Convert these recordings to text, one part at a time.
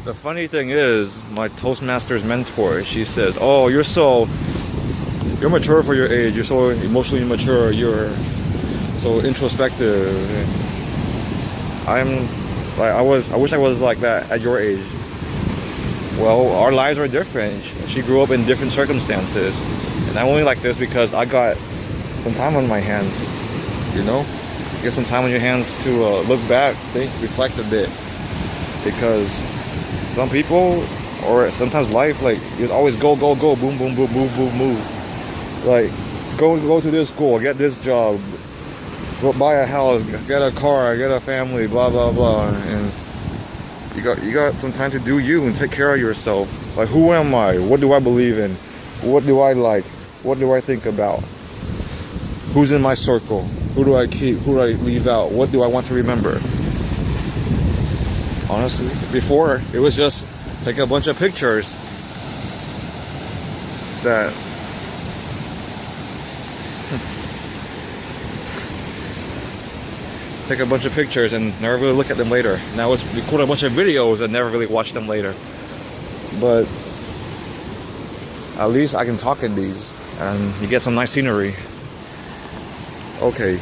The funny thing is, my Toastmasters mentor, she says, "Oh, you're mature for your age. You're so emotionally mature. You're so introspective." And I wish I was like that at your age. Well, our lives are different. She grew up in different circumstances, and I'm only like this because I got some time on my hands. You know, you get some time on your hands to look back, think, reflect a bit, because some people, or sometimes life, like, is always go, go, go, boom, boom, boom, move, move, move. Like, go to this school, get this job, go buy a house, get a car, get a family, blah, blah, blah. And you got some time to do you and take care of yourself. Like, who am I? What do I believe in? What do I like? What do I think about? Who's in my circle? Who do I keep? Who do I leave out? What do I want to remember? Honestly, before, it was just take a bunch of pictures that take a bunch of pictures and never really look at them later. Now it's record a bunch of videos and never really watch them later. But at least I can talk in these and you get some nice scenery. Okay.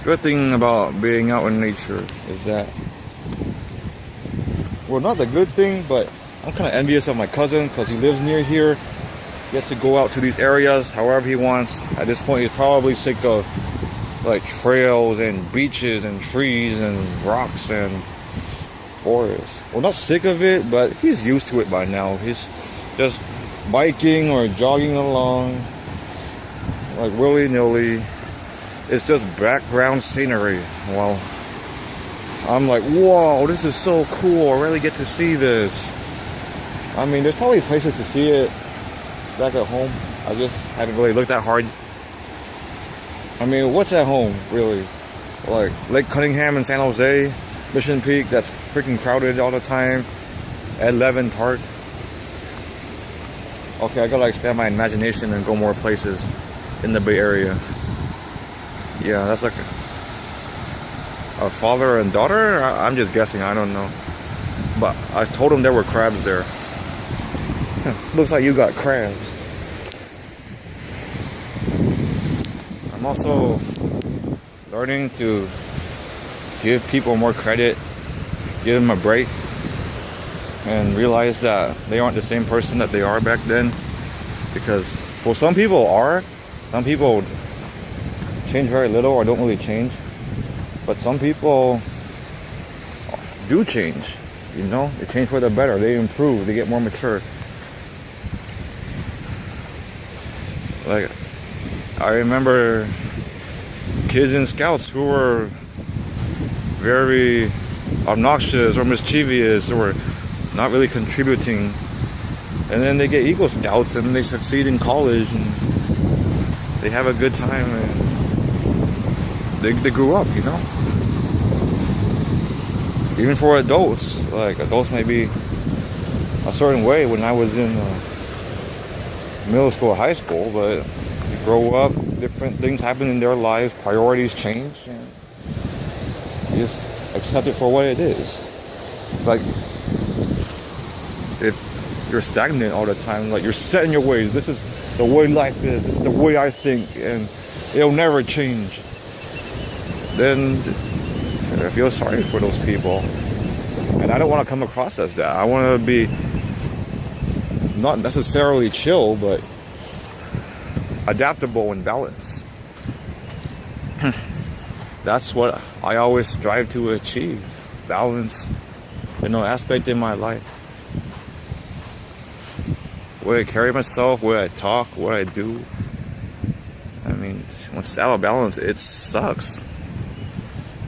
Good thing about being out in nature is that, well, not the good thing, but I'm kind of envious of my cousin because he lives near here. He gets to go out to these areas however he wants. At this point, he's probably sick of like trails and beaches and trees and rocks and forests. Well, not sick of it, but he's used to it by now. He's just biking or jogging along like willy-nilly. It's just background scenery. Well, I'm like, whoa, this is so cool. I really get to see this. I mean, there's probably places to see it back at home. I just haven't really looked that hard. I mean, what's at home, really? Like Lake Cunningham in San Jose, Mission Peak, that's freaking crowded all the time. Ed Levin Park. Okay, I gotta expand my imagination and go more places in the Bay Area. Yeah, that's like a father and daughter? I'm just guessing, I don't know. But I told him there were crabs there. Looks like you got crabs. I'm also learning to give people more credit, give them a break, and realize that they aren't the same person that they are back then. Because, well, some people are. Some people change very little or don't really change. But some people do change, you know? They change for the better. They improve. They get more mature. Like, I remember kids in Scouts who were very obnoxious or mischievous or not really contributing. And then they get Eagle Scouts and they succeed in college and they have a good time and they grew up, you know? Even for adults, like adults may be a certain way when I was in middle school, high school, but you grow up, different things happen in their lives, priorities change, and you just accept it for what it is. Like, if you're stagnant all the time, like you're set in your ways, this is the way life is, this is the way I think, and it'll never change, then I feel sorry for those people. And I don't want to come across as that. I want to be not necessarily chill, but adaptable and balanced. That's what I always strive to achieve. Balance, aspect in my life. Where I carry myself, where I talk, what I do. I mean, once it's out of balance, it sucks.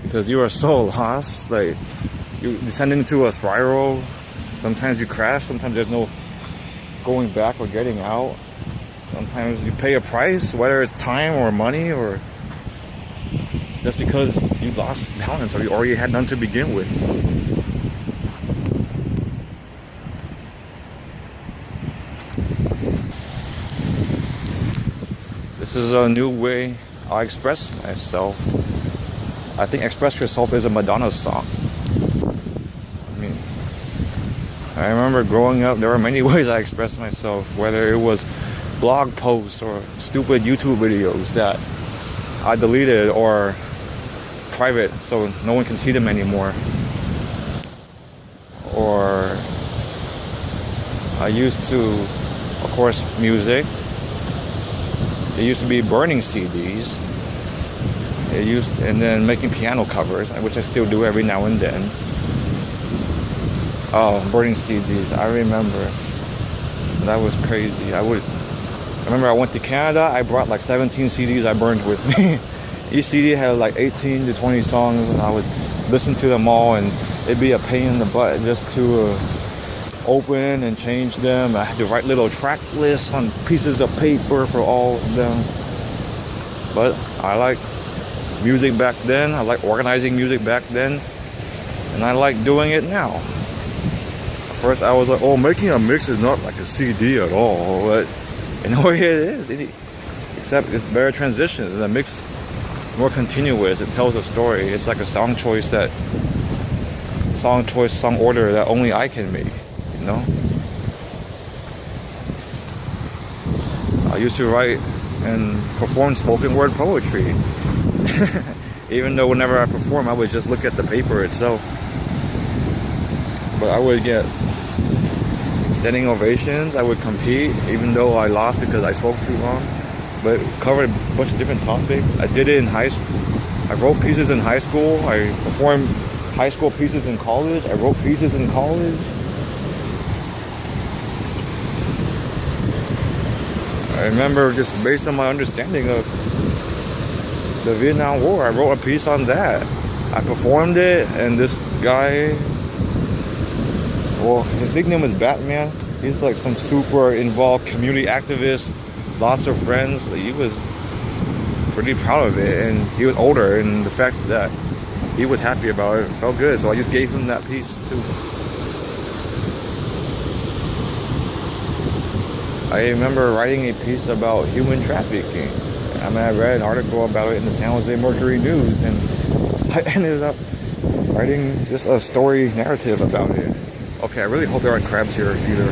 Because you are so lost, like you descend into a spiral. Sometimes you crash, sometimes there's no going back or getting out. Sometimes you pay a price, whether it's time or money or just because you lost balance or you already had none to begin with. This is a new way I express myself. I think Express Yourself is a Madonna song. I mean, I remember growing up, there were many ways I expressed myself, whether it was blog posts or stupid YouTube videos that I deleted or private so no one can see them anymore. Or I used to, of course, music. It used to be burning CDs. And then making piano covers, which I still do every now and then. Oh, burning CDs, I remember. That was crazy. I remember I went to Canada, I brought like 17 CDs I burned with me. Each CD had like 18 to 20 songs, and I would listen to them all, and it'd be a pain in the butt just to open and change them. I had to write little track lists on pieces of paper for all of them. But I like music back then, I like organizing music back then, and I like doing it now. At first I was like, oh, making a mix is not like a CD at all, but in a way it is, except it's better transitions. A mix is more continuous, it tells a story. It's like a song order that only I can make, you know? I used to write and perform spoken word poetry. Even though whenever I perform, I would just look at the paper itself. But I would get standing ovations. I would compete, even though I lost because I spoke too long. But it covered a bunch of different topics. I did it in high school. I wrote pieces in high school. I performed high school pieces in college. I wrote pieces in college. I remember, just based on my understanding of the Vietnam War, I wrote a piece on that. I performed it, and this guy, well, his nickname is Batman. He's like some super involved community activist, lots of friends. He was pretty proud of it, and he was older, and the fact that he was happy about it felt good, so I just gave him that piece too. I remember writing a piece about human trafficking. I mean, I read an article about it in the San Jose Mercury News, and I ended up writing just a story narrative about it. Okay, I really hope there aren't crabs here either.